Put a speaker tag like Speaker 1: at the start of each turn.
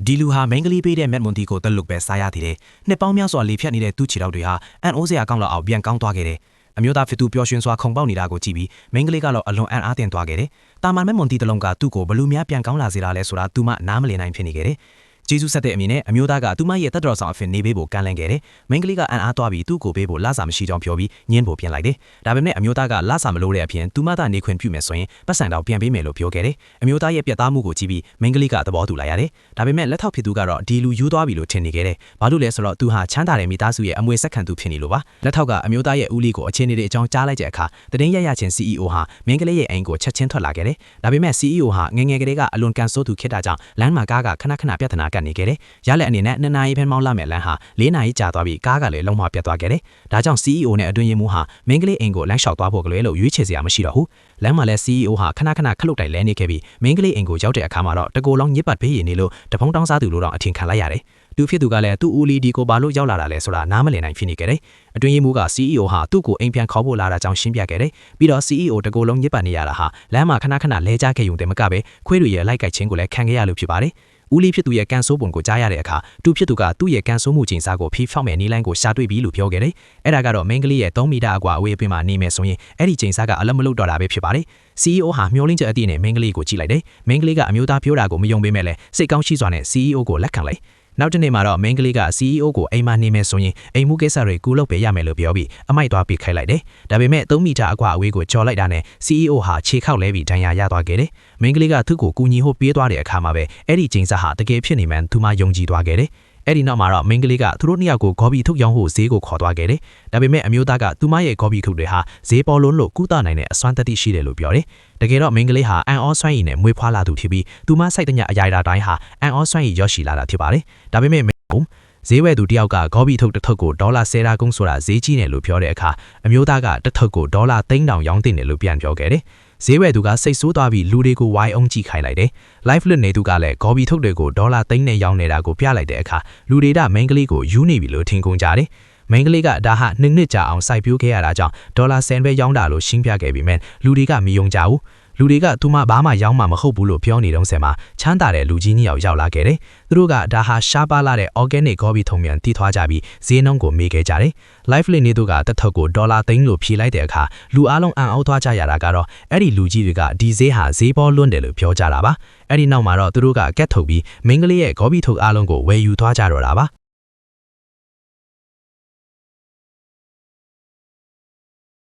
Speaker 1: ဒီလူဟာမင်္ဂလိပေးတဲ့မက်မွန်တီကိုတက်လုတ်ပဲစားရသေးတယ်။နှစ်ပေါင်းများစွာလေဖြတ်နေတဲ့သူ့ခြေထောက်တွေဟာအန်အိုးစရာကောင်းလောက်အောင်ပြန်ကောင်းသွားခဲ့တယ်။အမျိုးသားဖြစ်သူပျော်ရွှင်စွာခုန်ပေါက်နေတာကိုကြည့်ပြီးမင်္ဂလိကတော့အလွန်အံ့အားသင့်သွားခဲ့တယ်။တာမန်မက်မွန်တီတစ်လုံးကသူ့ကိုဘလူများပြန်ကောင်းလာစေတာလဲဆိုတာသူမှနားမလည်နိုင်ဖြစ်နေခဲ့တယ်။ဂျေဇုဆက်တဲ့အမြင်နဲ့အမျိုးသားကသူမရဲ့တက်တော်ဆောင်အဖြစ်နေပေးဖို့ကမ်းလှမ်းခဲ့တယ်။မင်္ဂလိကအံ့အားသွားပြီးသူ့ကိုပေးဖို့လဆာမရှိကြောင်းပြောပြီးညင်းဖို့ပြင်လိုက်တယ်။ဒါပေမဲ့အမျိုးသားကလဆာမလို့တဲ့အပြင်သူမသာနေခွင့်ပြုမယ်ဆိုရင်ပတ်စံတော်ပြန်ပေးမယ်လို့ပြောခဲ့တယ်။အမျိုးသားရဲ့ပြတ်သားမှုကိုကြည့်ပြီးမင်္ဂလိကသဘောတူလိုက်ရတယ်။ဒါပေမဲ့လက်ထောက်ဖြစ်သူကတော့ဒီလူယူသွားပြီလို့ထင်နေခဲ့တယ်။ဘာလို့လဲဆိုတော့သူဟာချမ်းသာတဲ့မိသားစုရဲ့အမွေဆက်ခံသူဖြစ်နေလို့ပါ။လက်ထောက်ကအမျိုးသားရဲ့ဦးလေးကိုအခြေအနေတွေအကြောင်းကြားလိုက်တဲ့အခါတည်င်းရချင်း CEO ဟာမင်္ဂလိရဲ့အိမ်ကိုချက်ချင်းထွက်လာခဲ့တယ်။ဒါပေမဲ့ CEO ဟာငငယ်ကလေးကအလွန်ကန်ဆိုးသူဖြစ်တာကြောင့်လမ်းမှာကားကခဏပြဿနာကပ်နေခဲ့တယ်။ရလက်အနေနဲ့2 နာရီဖန်မောင်းလာမဲ့လမ်းဟာ4 နာရီကြာသွားပြီးကားကလည်းလုံးဝပြတ်သွားခဲ့တယ်။ဒါကြောင့် CEO နဲ့အတွင်းရေးမှူးဟာမင်္ဂလိအိမ်ကိုလမ်းလျှောက်သွားဖို့ကလေးလို့ရွေးချယ်စရာမရှိတော့ဘူး။လမ်းမှာလည်း CEO ဟာခဏခလုတ်တိုင်လဲနေခဲ့ပြီးမင်္ဂလိအိမ်ကိုရောက်တဲ့အခါမှာတော့တကိုယ်လုံးညစ်ပတ်ဖေးရည်နေလို့တဖုံးတောင်းစားသူလို့တော့အထင်ခံလိုက်ရတယ်။သူဖြစ်သူကလည်းသူ့ဦးလီဒီကိုဘာလို့ရောက်လာတာလဲဆိုတာနားမလည်နိုင်ဖြစ်နေခဲ့တယ်။အတွင်းရေးမှူးက CEO ဟာသူ့ကိုအိမ်ပြန်ခေါ်ဖို့လာတာကြောင့်ရှင်းပြခဲ့တယ်။ပြီးတော့ CEO တကိုယ်လုံးညစ်ပတ်နေရတာဟာလမ်းမှာခဏလဲကြခဲ့ုံတည်းမကပဲခွေးတွေရဲ့လိုက်ကိုက်ခြင်းကိုလည်းခံခဲ့ရလို့ဖြစ်ပါတယ်။ဦးလေးဖြစ်သူရဲ့ကန်ဆိုးပုံကိုကြားရတဲ့အခါသူဖြစ်သူကသူ့ရဲ့ကန်ဆိုးမှုချိန်စားကိုဖိဖောက်မဲ့နီးလိုင်းကိုရှာတွေ့ပြီးလို့ပြောခဲ့တယ်။အဲ့ဒါကတော့မင်္ဂလိရဲ့3 မီတာအကွာအဝေးအတွင်းမှာနေမယ်ဆိုရင်အဲ့ဒီချိန်စားကအလုံးမလုံးတော့တာပဲဖြစ်ပါတယ်။ CEO ဟာမျောလင်းချက်အသည့်နဲ့မင်္ဂလိကိုကြည့်လိုက်တယ်။မင်္ဂလိကအမျိုးသားပြောတာကိုမယုံပေးမဲ့လဲစိတ်ကောင်းရှိစွာနဲ့ CEO ကိုလက်ခံလိုက်။နောက်တနေ့မှာတော့မင်္ဂလိက CEO ကိုအိမ်မှာနေမယ်ဆိုရင်အိမ်မှုကိစ္စတွေကူလုပ်ပေးရမယ်လို့ပြောပြီးအမိုက်သွားပိတ်ခိုင်းလိုက်တယ်။ဒါပေမဲ့3 မီတာအကွာအဝေးကိုကျော်လိုက်တာနဲ့ CEO ဟာခြေခောက်လဲပြီးဒဏ်ရာရသွားခဲ့တယ်။မင်္ဂလိကသူ့ကိုကူညီဖို့ပြေးသွားတဲ့အခါမှာပဲအဲ့ဒီချိန်စားဟာတကယ်ဖြစ်နေမှန်းသူမှယုံကြည်သွားခဲ့တယ်။အဲ့ဒီနောက်မှာတော့မင်္ဂလိကသူတို့နှစ်ယောက်ကိုဂေါ်ဘီထုတ်ရောင်းဖို့ဈေးကိုခေါ်သွားခဲ့တယ်။ဒါပေမဲ့အမျိုးသားကသူမရဲ့ဂေါ်ဘီထုတ်တွေဟာဈေးပေါ်လုံးလို့ကူးတာနိုင်တဲ့အစွမ်းတတိရှိတယ်လို့ပြောတယ်။တကယ်တော့မင်္ဂလိဟာအန်အောစွမ်းရည်နဲ့မွေးဖွားလာသူဖြစ်ပြီးသူမစိုက်တဲ့ညအရာတိုင်းဟာအန်အောစွမ်းရည်ရရှိလာတာဖြစ်ပါတယ်။ဒါပေမဲ့ဈေးဝယ်သူတယောက်ကဂေါ်ဘီထုတ်တစ်ထုပ်ကိုဒေါ်လာ10ရာကုန်းဆိုတာဈေးကြီးတယ်လို့ပြောတဲ့အခါအမျိုးသားကတစ်ထုပ်ကိုဒေါ်လာ3,000ရောင်းတင်တယ်လို့ပြန်ပြောခဲ့တယ်။ဈေးဝယ်သူကစိတ်ဆိုးသွားပြီးလူတွေကိုဝိုင်းအောင်ကြည့်ခိုင်းလိုက်တယ်။ Live လွတ်နေသူကလည်းဂေါ်ဘီထုတ်တွေကိုဒေါ်လာ3နဲ့ရောင်းနေတာကိုပြလိုက်တဲ့အခါလူတွေကမင်္ဂလိကိုယူနေပြီလို့ထင်ကုန်ကြတယ်။မင်္ဂလိကဒါဟာ2 နှစ်ကြာအောင်စိုက်ပျိုးခဲ့ရတာကြောင့်ဒေါ်လာ10ပဲရောင်းတာလို့ရှင်းပြခဲ့ပြီးမှလူတွေကမယုံကြဘူး။လူတွေကသူမဘာမှရောင်းမှမဟုတ်ဘူးလို့ပြောနေတော့ဆယ်မှာချမ်းသာတဲ့လူကြီး2 ယောက်ရောက်လာခဲ့တယ်။သူတို့ကဒါဟာရှားပါလာတဲ့ organic ဂေါ်ဘီထုံမြန်တီးထွားကြပြီးဈေးနှုန်းကိုမေးခဲ့ကြတယ်။ Live လေးနေသူကတစ်ထုပ်ကိုဒေါ်လာ3လို့ဖြေလိုက်တဲ့အခါလူအလုံးအံ့ဩသွားကြရတာကတော့အဲ့ဒီလူကြီးတွေကဒီဈေးဟာဈေးပေါ်လွန်းတယ်လို့ပြောကြတာပါ။အဲ့ဒီနောက်မှာတော့သူတို့ကကက်ထုတ်ပြီးမင်္ဂလိရဲ့ဂေါ်ဘီထုပ်အလုံးကိုဝယ်ယူသွားကြတော့တာပါ။